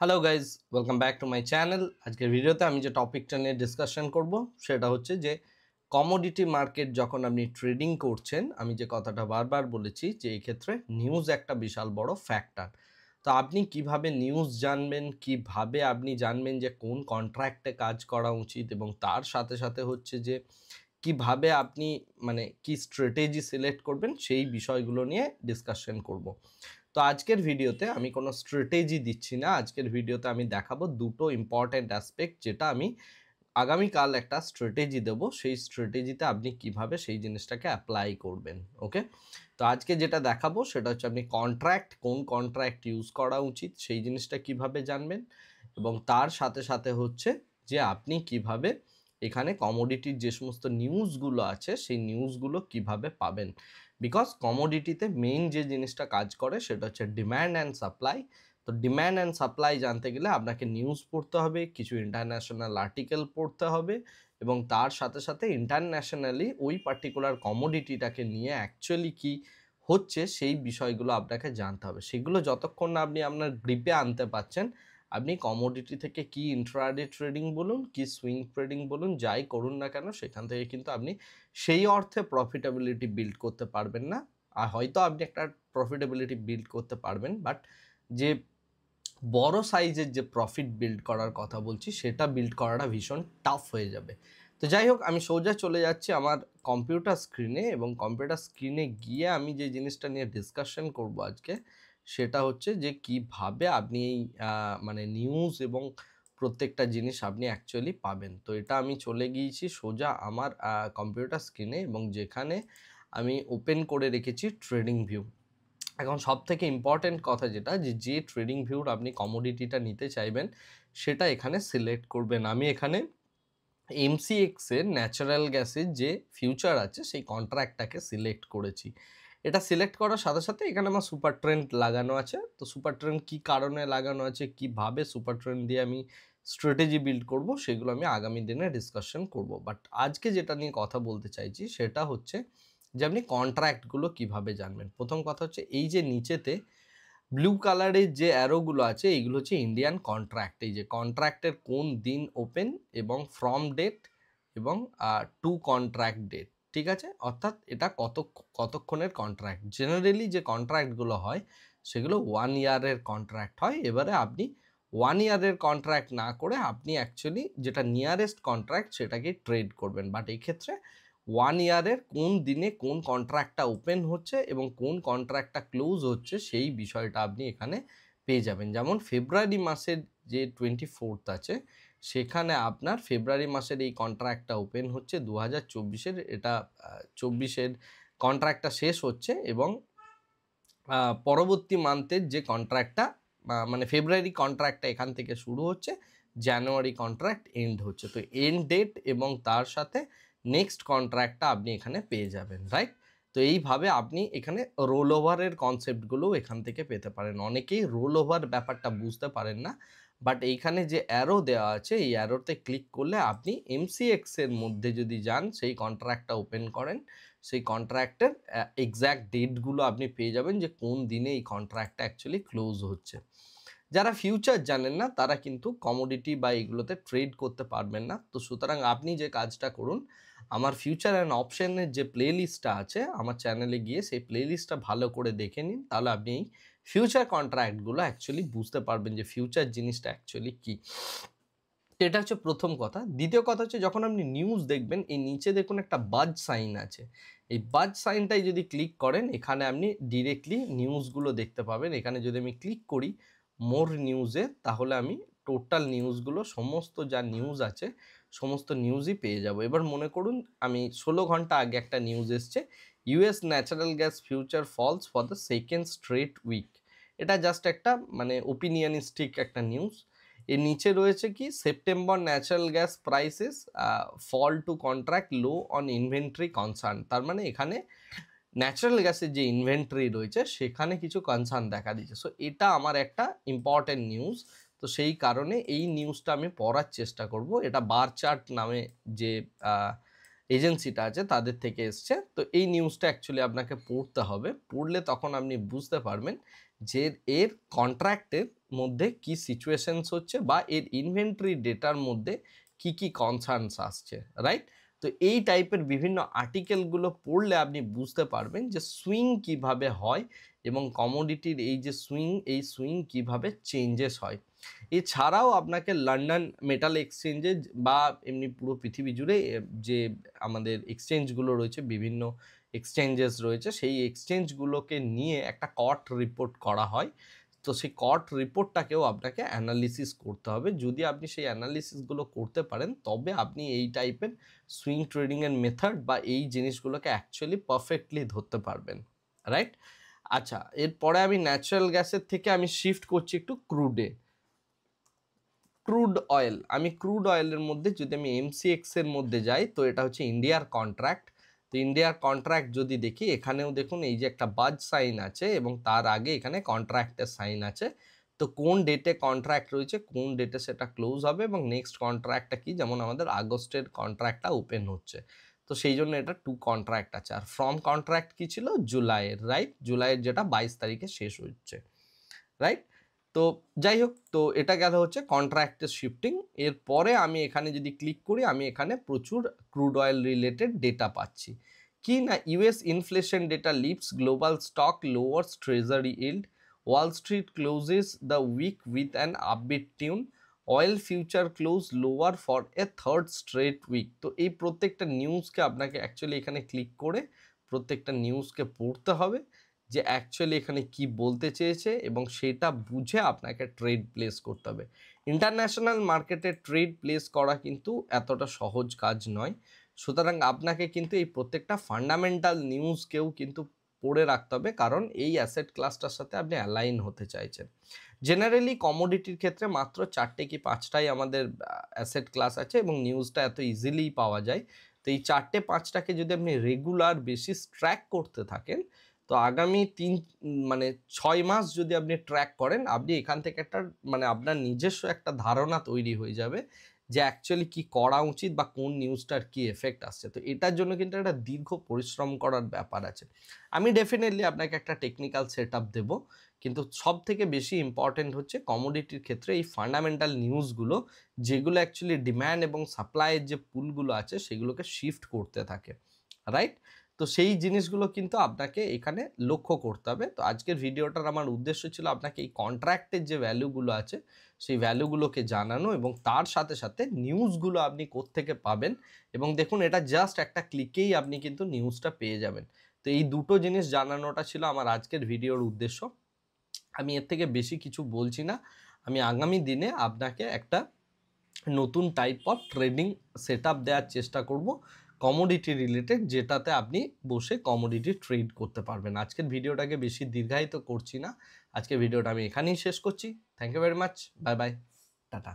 Hello guys, welcome back to my channel. আজকের ভিডিওতে আমি যে টপিকটা নিয়ে ডিসকাশন করব সেটা হচ্ছে যে কমোডিটি মার্কেট যখন আপনি ট্রেডিং করছেন, আমি যে কথাটা বারবার বলেছি যে এই ক্ষেত্রে নিউজ একটা বিশাল বড় ফ্যাক্টর। তো আপনি কিভাবে নিউজ জানবেন, কিভাবে আপনি জানবেন যে কোন কন্ট্রাক্টে কাজ করা উচিত, এবং তার সাথে সাথে হচ্ছে যে কিভাবে আপনি কি স্ট্র্যাটেজি সিলেক্ট করবেন, সেই বিষয়গুলো নিয়ে ডিসকাশন করব। তো আজকের ভিডিওতে আমি কোনো স্ট্র্যাটেজি দিচ্ছি না। আজকের ভিডিওতে আমি দেখাবো দুটো ইম্পর্ট্যান্ট অ্যাসপেক্ট, যেটা আমি আগামীকাল একটা স্ট্র্যাটেজি দেবো। সেই স্ট্র্যাটেজিতে আপনি কিভাবে সেই জিনিসটাকে অ্যাপ্লাই করবেন। ওকে, তো আজকে যেটা দেখাবো সেটা হচ্ছে আপনি কোন কন্ট্রাক্ট ইউজ করা উচিত সেই জিনিসটা কিভাবে জানবেন, এবং তার সাথে সাথে হচ্ছে যে আপনি কিভাবে এখানে কমোডিটির যে সমস্ত নিউজগুলো আছে সেই নিউজগুলো কিভাবে পাবেন। বিকজ কমোডিটিতে মেইন যে জিনিসটা কাজ করে সেটা হচ্ছে ডিম্যান্ড অ্যান্ড সাপ্লাই। তো ডিম্যান্ড অ্যান্ড সাপ্লাই জানতে গেলে আপনাকে নিউজ পড়তে হবে, কিছু ইন্টারন্যাশনাল আর্টিকেল পড়তে হবে, এবং তার সাথে সাথে ইন্টারন্যাশনালি ওই পার্টিকুলার কমোডিটিটাকে নিয়ে অ্যাকচুয়ালি কি হচ্ছে সেই বিষয়গুলো আপনাকে জানতে হবে। সেগুলো যতক্ষণ না আপনি আপনার গ্রিপে আনতে পারছেন, আপনি কমোডিটি থেকে কি ইন্ট্রাডে ট্রেডিং বলুন, কি সুইং ট্রেডিং বলুন, যাই করুন না কেন, সেখান থেকে কিন্তু আপনি সেই অর্থে প্রফিটেবিলিটি বিল্ড করতে পারবেন না। আর হয়তো আপনি একটা প্রফিটেবিলিটি বিল্ড করতে পারবেন, বাট যে বড় সাইজের যে প্রফিট বিল্ড করার কথা বলছি সেটা বিল্ড করাটা ভীষণ টাফ হয়ে যাবে। তো যাই হোক, আমি সোজা চলে যাচ্ছি আমার কম্পিউটার স্ক্রিনে, এবং কম্পিউটার স্ক্রিনে গিয়ে আমি যে জিনিসটা নিয়ে ডিসকাশন করব আজকে সেটা হচ্ছে যে কিভাবে আপনি এই নিউজ এবং প্রত্যেকটা জিনিস আপনি অ্যাকচুয়ালি পাবেন। তো এটা আমি চলে গিয়েছি সোজা আমার কম্পিউটার স্ক্রিনে, এবং যেখানে আমি ওপেন করে রেখেছি ট্রেডিং ভিউ। এখন সবথেকে ইম্পর্ট্যান্ট কথা যেটা, যে ট্রেডিং ভিউর আপনি কমোডিটিটা নিতে চাইবেন সেটা এখানে সিলেক্ট করবেন। আমি এখানে এমসিএক্স এর ন্যাচারাল গ্যাসের যে ফিউচার আছে সেই কন্ট্রাক্টটাকে সিলেক্ট করেছি। এটা সিলেক্ট করার সাথে সাথে এখানে আমার সুপার ট্রেন্ড লাগানো আছে। তো সুপার ট্রেন্ড কী কারণে লাগানো আছে, কিভাবে সুপার ট্রেন্ড দিয়ে আমি স্ট্র্যাটেজি বিল্ড করব, সেগুলো আমি আগামী দিনে ডিসকাশন করব। বাট আজকে যেটা নিয়ে কথা বলতে চাইছি সেটা হচ্ছে যে আপনি কন্ট্রাক্টগুলো কিভাবে জানবেন। প্রথম কথা হচ্ছে এই যে নিচেতে ব্লু কালারের যে অ্যারোগুলো আছে এইগুলো হচ্ছে ইন্ডিয়ান কন্ট্রাক্ট। এই যে কন্ট্রাক্টের কোন দিন ওপেন, এবং ফ্রম ডেট, এবং টু কন্ট্রাক্ট ডেট, ঠিক আছে? অর্থাৎ এটা কতক্ষণের কন্ট্রাক্ট। জেনারেলি যে কন্ট্রাক্টগুলো হয় সেগুলো 1 ইয়ারের কন্ট্রাক্ট হয়। এবারে আপনি 1 ইয়ারের কন্ট্রাক্ট না করে আপনি অ্যাকচুয়ালি যেটা নিয়ারেস্ট কন্ট্রাক্ট সেটাকে ট্রেড করবেন। বাট এই ক্ষেত্রে 1 ইয়ারের কোন দিনে কোন কন্ট্রাক্টটা ওপেন হচ্ছে এবং কোন কন্ট্রাক্টটা ক্লোজ হচ্ছে সেই বিষয়টা আপনি এখানে পেয়ে যাবেন। যেমন ফেব্রুয়ারি মাসের যে 24 আছে সেখানে আপনার ফেব্রুয়ারি মাসের এই কন্ট্রাক্টটা ওপেন হচ্ছে 2024-এর, এটা 24-এর কন্ট্রাক্টটা শেষ হচ্ছে, এবং পরবর্তী মান্থের যে কন্ট্রাক্টটা ফেব্রুয়ারি কন্ট্রাক্টটা এখান থেকে শুরু হচ্ছে, জানুয়ারি কন্ট্রাক্ট এন্ড হচ্ছে। তো এন্ড ডেট এবং তার সাথে নেক্সট কন্ট্রাক্টটা আপনি এখানে পেয়ে যাবেন, রাইট? তো এইভাবে আপনি এখানে রোল ওভারের কনসেপ্টগুলোও এখান থেকে পেতে পারেন। অনেকেই রোল ওভার ব্যাপারটা বুঝতে পারেন না, বাট এইখানে যে অ্যারো দেওয়া আছে এই অ্যারোতে ক্লিক করলে আপনি এমসিএক্স এর মধ্যে যদি যান, সেই কন্ট্রাক্টটা ওপেন করেন, সেই কন্ট্রাক্টের এক্স্যাক্ট ডেটগুলো আপনি পেয়ে যাবেন যে কোন দিনে এই কন্ট্রাক্টটা অ্যাকচুয়ালি ক্লোজ হচ্ছে। যারা ফিউচার জানেন না তারা কিন্তু কমোডিটি বা এগুলোতে ট্রেড করতে পারবেন না। তো সুতরাং আপনি যে কাজটা করুন, আমার ফিউচার অ্যান্ড অপশনের যে প্লে লিস্টটা আছে আমার চ্যানেলে গিয়ে সেই প্লে লিস্টটা ভালো করে দেখে নিন, তাহলে আপনি এই ফিউচার কন্ট্রাক্টগুলো অ্যাকচুয়ালি বুঝতে পারবেন যে ফিউচার জিনিসটা অ্যাকচুয়ালি কী। এটা হচ্ছে প্রথম কথা। দ্বিতীয় কথা হচ্ছে যখন আপনি নিউজ দেখবেন, এই নিচে দেখুন একটা বাজ সাইন আছে। এই বাজ সাইনটাই যদি ক্লিক করেন, এখানে আপনি ডিরেক্টলি নিউজগুলো দেখতে পাবেন। এখানে যদি আমি ক্লিক করি মোর নিউজে, তাহলে আমি টোটাল নিউজগুলো, সমস্ত যা নিউজ আছে সমস্ত নিউজই পেয়ে যাব। এবার মনে করুন আমি 16 ঘন্টা আগে একটা নিউজ এসছে, US natural gas future falls for the second straight week. এটা জাস্ট একটা ওপিনিয়নিস্টিক একটা নিউজ। এর নিচে রয়েছে কি, September natural gas prices fall to contract low on inventory concern. তার মানে এখানে ন্যাচারাল গ্যাসের যে ইনভেন্টরি রয়েছে সেখানে কিছু কনসার্ন দেখা দিচ্ছে। সো এটা আমার একটা ইম্পর্টেন্ট নিউজ। তো সেই কারণে এই নিউজটা আমি পড়ার চেষ্টা করব। এটা বার চার্ট নামে যে এজেন্সিটা আছে তাদের থেকে এসছে। তো এই নিউজটা অ্যাকচুয়ালি আপনাকে পড়তে হবে। পড়লে তখন আপনি বুঝতে পারবেন যে এর কন্ট্রাক্টের মধ্যে কি সিচুয়েশনস হচ্ছে বা এর ইনভেন্টরি ডেটার মধ্যে কি কি কনসার্নস আসছে, রাইট? তো এই টাইপের বিভিন্ন আর্টিকেলগুলো পড়লে আপনি বুঝতে পারবেন যে সুইং কিভাবে হয় এবং কমোডিটির এই যে সুইং, এই সুইং কিভাবে চেঞ্জেস হয়। এছাড়াও আপনাকে লন্ডন মেটাল এক্সচেঞ্জে বা এমনি পুরো পৃথিবী জুড়ে যে আমাদের এক্সচেঞ্জগুলো রয়েছে, বিভিন্ন এক্সচেঞ্জেস রয়েছে, সেই এক্সচেঞ্জগুলোকে নিয়ে একটা কট রিপোর্ট করা হয়। তো সেই কট রিপোর্টটাকেও আপনাকে অ্যানালিসিস করতে হবে। যদি আপনি সেই অ্যানালিসিসগুলো করতে পারেন তবে আপনি এই টাইপের সুইং ট্রেডিংয়ের মেথড বা এই জিনিসগুলোকে অ্যাকচুয়ালি পারফেক্টলি ধরতে পারবেন, রাইট? আচ্ছা, এরপরে আমি ন্যাচারাল গ্যাসের থেকে আমি শিফট করছি একটু ক্রুডে। ক্রুড অয়েল, আমি ক্রুড অয়েলের মধ্যে যদি আমি এমসিএক্স এর মধ্যে যাই তো এটা হচ্ছে ইন্ডিয়ার কন্ট্রাক্ট। তো ইন্ডিয়ার কন্ট্রাক্ট যদি দেখি, এখানেও দেখুন এই যে একটা বাজ সাইন আছে এবং তার আগে এখানে কন্ট্রাক্টের সাইন আছে। তো কোন ডেটে কন্ট্রাক্ট রয়েছে, কোন ডেটে সেটা ক্লোজ হবে এবং নেক্সট কন্ট্রাক্টটা কি, যেমন আমাদের আগস্টের কন্ট্রাক্টটা ওপেন হচ্ছে। তো সেই জন্য এটা 2 কন্ট্রাক্ট আছে। আর ফ্রম কন্ট্রাক্ট কি ছিল, জুলাইয়ের, রাইট? জুলাইয়ের যেটা 22 তারিখে শেষ হচ্ছে, রাইট? তো যাই হোক, তো এটা গেল হচ্ছে কন্ট্রাক্টের শিফটিং। এরপরে আমি এখানে যদি ক্লিক করি, আমি এখানে প্রচুর ক্রুড অয়েল রিলেটেড ডেটা পাচ্ছি। কি না, US inflation data lifts global stock lowers treasury yield, Wall Street closes the week with an upbeat tune, oil future close lower for a third straight week. তো এই প্রত্যেকটা নিউজকে আপনাকে actually এখানে click করে প্রত্যেকটা নিউজকে পড়তে হবে যে অ্যাকচুয়ালি এখানে কি বলতে চেয়েছে এবং সেটা বুঝে আপনাকে ট্রেড প্লেস করতে হবে। ইন্টারন্যাশনাল মার্কেটে ট্রেড প্লেস করা কিন্তু এতটা সহজ কাজ নয়। সুতরাং আপনাকে কিন্তু এই প্রত্যেকটা ফান্ডামেন্টাল নিউজকেও কিন্তু পড়ে রাখতে হবে, কারণ এই অ্যাসেট ক্লাসটার সাথে আপনি অ্যালাইন হতে চাইছেন। জেনারেলি কমোডিটির ক্ষেত্রে মাত্র 4টে কি 5টাই আমাদের অ্যাসেট ক্লাস আছে এবং নিউজটা এত ইজিলি পাওয়া যায়। তো এই 4টে 5টাকে যদি আপনি রেগুলার বেসিস ট্র্যাক করতে থাকেন, তো আগামী 6 মাস যদি আপনি ট্র্যাক করেন, আপনি এখান থেকে একটা আপনার নিজস্ব একটা ধারণা তৈরি হয়ে যাবে যে অ্যাকচুয়ালি কি করা উচিত বা কোন নিউজটার কি এফেক্ট আসছে। তো এটার জন্য কিন্তু একটা দীর্ঘ পরিশ্রম করার ব্যাপার আছে। আমি ডেফিনেটলি আপনাকে একটা টেকনিক্যাল সেট আপ দেবো, কিন্তু সব থেকে বেশি ইম্পর্টেন্ট হচ্ছে কমোডিটির ক্ষেত্রে এই ফান্ডামেন্টাল নিউজগুলো, যেগুলো অ্যাকচুয়ালি ডিম্যান্ড এবং সাপ্লাইয়ের যে পুলগুলো আছে সেগুলোকে শিফট করতে থাকে, রাইট? তো সেই জিনিসগুলো কিন্তু আপনাকে এখানে লক্ষ্য করতে হবে। তো আজকের ভিডিওটার আমার উদ্দেশ্য ছিল আপনাকে এই কন্ট্রাক্টের যে ভ্যালুগুলো আছে সেই ভ্যালুগুলোকে জানানো এবং তার সাথে সাথে নিউজগুলো আপনি কোত্থেকে পাবেন। এবং দেখুন, এটা জাস্ট একটা ক্লিকেই আপনি কিন্তু নিউজটা পেয়ে যাবেন। তো এই দুটো জিনিস জানানোটা ছিল আমার আজকের ভিডিওর উদ্দেশ্য। আমি এর থেকে বেশি কিছু বলছি না। আমি আগামী দিনে আপনাকে একটা নতুন type of trading set up দেওয়ার চেষ্টা করব কমোডিটি রিলেটেড, যেটাতে আপনি বসে কমোডিটি ট্রেড করতে পারবেন। আজকের ভিডিওটাকে বেশি দীর্ঘায়িত করছি না, আজকের ভিডিওটা আমি এখানেই শেষ করছি। Thank you very much, bye bye, tata.